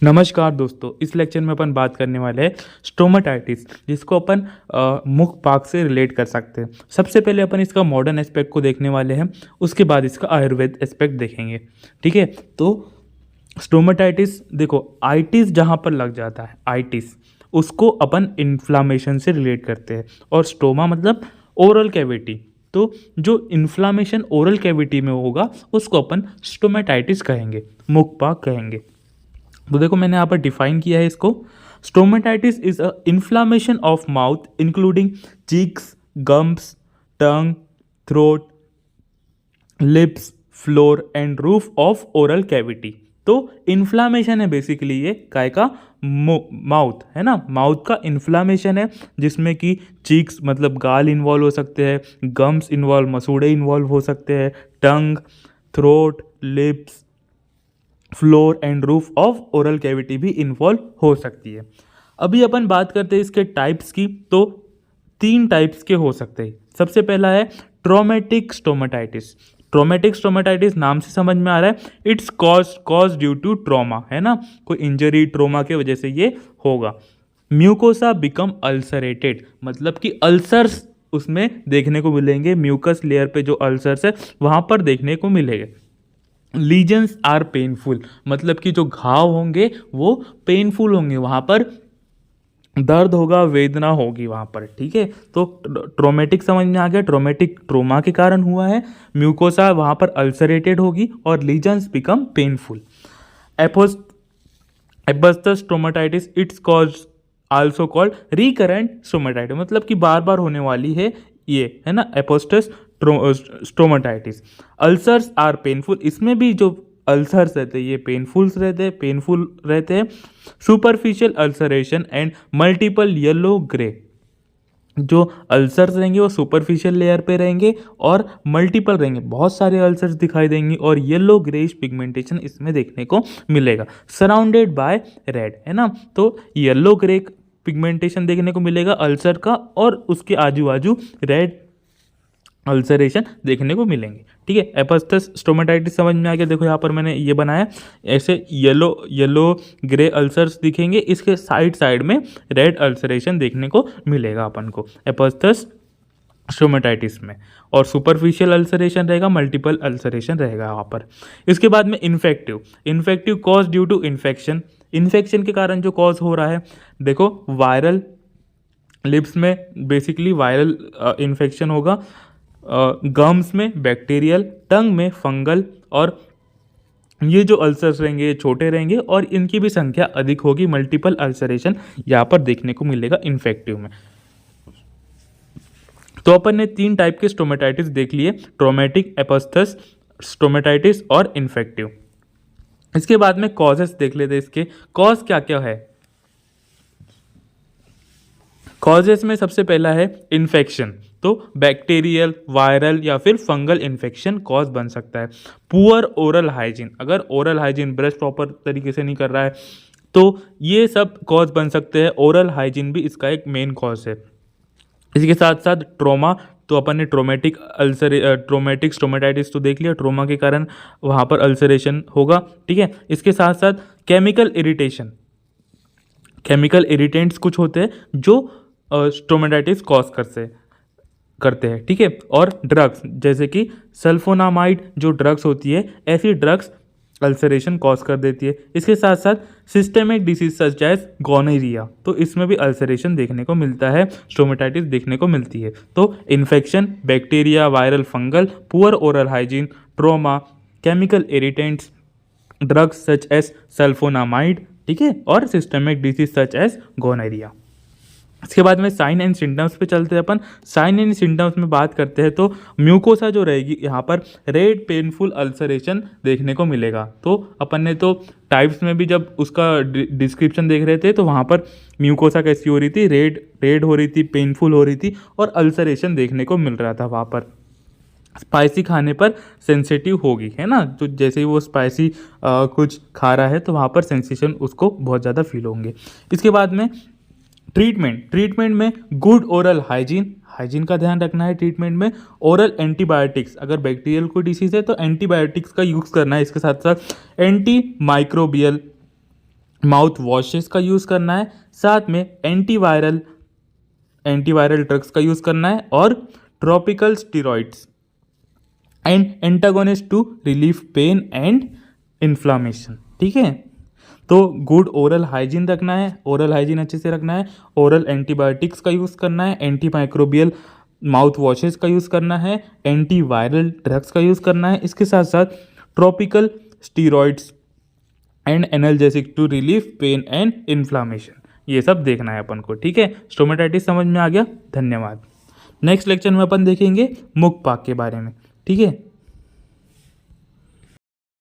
नमस्कार दोस्तों, इस लेक्चर में अपन बात करने वाले हैं स्टोमेटाइटिस, जिसको अपन मुख पाक से रिलेट कर सकते हैं। सबसे पहले अपन इसका मॉडर्न एस्पेक्ट को देखने वाले हैं, उसके बाद इसका आयुर्वेद एस्पेक्ट देखेंगे। ठीक है, तो स्टोमेटाइटिस देखो, आइटिस जहाँ पर लग जाता है, आइटिस उसको अपन इन्फ्लामेशन से रिलेट करते हैं। और स्टोमा मतलब ओरल कैविटी, तो जो इन्फ्लामेशन ओरल कैविटी में होगा उसको अपन स्टोमेटाइटिस कहेंगे, मुख पाक कहेंगे। तो देखो मैंने यहाँ पर डिफाइन किया है इसको। Stomatitis is a inflammation of mouth including cheeks, gums, tongue, throat, lips, floor and roof of oral cavity. तो इन्फ्लामेशन है बेसिकली ये काय का, माउथ है ना, माउथ का इन्फ्लामेशन है, जिसमें कि चीक्स मतलब गाल इन्वॉल्व हो सकते हैं, गम्स इन्वॉल्व मसूड़े इन्वॉल्व हो सकते हैं, tongue, throat, lips, floor and roof of oral cavity भी इन्वॉल्व हो सकती है। अभी अपन बात करते हैं इसके टाइप्स की, तो 3 टाइप्स के हो सकते हैं। सबसे पहला है ट्रोमेटिक स्टोमेटाइटिस। ट्रोमेटिक स्टोमेटाइटिस नाम से समझ में आ रहा है, it's cause due to trauma, है ना, कोई इंजरी ट्रोमा के वजह से ये होगा। म्यूकोसा बिकम अल्सरेटेड, मतलब कि अल्सर्स उसमें देखने को मिलेंगे, म्यूकस लेयर पे जो अल्सर्स है वहां पर देखने को मिलेंगे। लीजन्स आर पेनफुल, मतलब कि जो घाव होंगे वो पेनफुल होंगे, वहाँ पर दर्द होगा, वेदना होगी वहाँ पर। ठीक है, तो ट्रोमेटिक समझ में आ गया, ट्रोमेटिक ट्रोमा के कारण हुआ है, म्यूकोसा वहाँ पर अल्सरेटेड होगी और lesions become painful. Aphthous stomatitis, it's cause also called recurrent stomatitis, मतलब कि बार बार होने वाली है ये, है ना, एपोस्टस स्टोमेटाइटिस। अल्सर्स आर पेनफुल, इसमें भी जो अल्सर्स रहते हैं ये पेनफुल रहते हैं। Superficial ulceration and multiple yellow grey, जो अल्सर्स रहेंगे वो सुपरफिशियल लेयर पे रहेंगे और मल्टीपल रहेंगे, बहुत सारे अल्सर्स दिखाई देंगे और येलो ग्रेइश पिगमेंटेशन इसमें देखने को मिलेगा। सराउंडेड बाय रेड, है ना, तो येलो ग्रे पिगमेंटेशन देखने को मिलेगा अल्सर का, और उसके आजू बाजू रेड अल्सरेशन देखने को मिलेंगे। ठीक है, एपोस्टस स्टोमेटाइटिस समझ में आ गया। देखो यहाँ पर मैंने ये बनाया, ऐसे येलो ग्रे अल्सर्स दिखेंगे, इसके साइड में रेड अल्सरेशन देखने को मिलेगा अपन को एपोस्टस स्टोमेटाइटिस में। और सुपरफिशियल अल्सरेशन रहेगा, मल्टीपल अल्सरेशन रहेगा यहाँ पर। इसके बाद में infective cause due to infection के कारण जो कॉज हो रहा है, देखो वायरल, लिप्स में बेसिकली वायरल इन्फेक्शन होगा, गम्स में बैक्टीरियल, टंग में फंगल, और ये जो अल्सर्स रहेंगे ये छोटे रहेंगे और इनकी भी संख्या अधिक होगी, मल्टीपल अल्सरेशन यहाँ पर देखने को मिलेगा इन्फेक्टिव में। तो अपन ने 3 टाइप के स्टोमेटाइटिस देख लिए, ट्रोमेटिक, एपोस्टस स्टोमेटाइटिस और इन्फेक्टिव। इसके बाद में कॉजेस देख लेते हैं, इसके कॉज क्या क्या है। कॉजेस में सबसे पहला है इन्फेक्शन, तो बैक्टीरियल, वायरल या फिर फंगल इन्फेक्शन कॉज बन सकता है। पुअर ओरल हाइजीन, अगर ओरल हाइजीन ब्रश प्रॉपर तरीके से नहीं कर रहा है तो ये सब कॉज बन सकते हैं। ओरल हाइजीन भी इसका एक मेन कॉज है। इसके साथ साथ ट्रोमा, तो अपन ने ट्रोमेटिक स्टोमेटाइटिस तो देख लिया, ट्रोमा के कारण वहाँ पर अल्सरेशन होगा। ठीक है, इसके साथ साथ केमिकल इरिटेंट्स कुछ होते हैं जो स्टोमेटाइटिस कॉज करते हैं। ठीक है, और ड्रग्स जैसे कि सल्फोनामाइड जो ड्रग्स होती है, ऐसी ड्रग्स अल्सरेशन कॉज कर देती है। इसके साथ साथ systemic disease such as gonorrhoea, तो इसमें भी अल्सरेशन देखने को मिलता है, स्टोमेटाइटिस देखने को मिलती है। तो infection, bacteria, viral, fungal, poor oral hygiene, trauma, chemical irritants, drugs such as sulphonamide, ठीक है, और systemic disease such as gonorrhoea. इसके बाद में साइन एंड सिम्टम्स पे चलते हैं अपन। साइन एंड सिम्टम्स में बात करते हैं तो म्यूकोसा जो रहेगी यहाँ पर रेड पेनफुल अल्सरेशन देखने को मिलेगा। तो अपन ने तो टाइप्स में भी जब उसका डिस्क्रिप्शन देख रहे थे तो वहाँ पर म्यूकोसा कैसी हो रही थी, रेड हो रही थी, पेनफुल हो रही थी और अल्सरेशन देखने को मिल रहा था वहाँ पर। स्पाइसी खाने पर सेंसिटिव होगी, है ना, तो जैसे ही वो स्पाइसी कुछ खा रहा है तो वहाँ पर सेंसेशन उसको बहुत ज़्यादा फील होंगे। इसके बाद में ट्रीटमेंट में गुड ओरल हाइजीन का ध्यान रखना है। ट्रीटमेंट में ओरल एंटीबायोटिक्स, अगर बैक्टीरियल कोई डिसीज है तो एंटीबायोटिक्स का यूज़ करना है। इसके साथ साथ एंटी माइक्रोबियल माउथ वॉशेस का यूज़ करना है, साथ में एंटीवायरल ड्रग्स का यूज़ करना है, और tropical steroids and antagonist to relief pain and inflammation. ठीक है, तो गुड ओरल हाइजीन रखना है, ओरल हाइजीन अच्छे से रखना है, ओरल एंटीबायोटिक्स का यूज़ करना है, एंटी माइक्रोबियल माउथ वॉशेस का यूज़ करना है, एंटी वायरल ड्रग्स का यूज़ करना है, इसके साथ साथ tropical steroids and analgesic to relief pain and inflammation, ये सब देखना है अपन को। ठीक है, स्टोमेटाइटिस समझ में आ गया। धन्यवाद। नेक्स्ट लेक्चर में अपन देखेंगे मुख पाक के बारे में। ठीक है।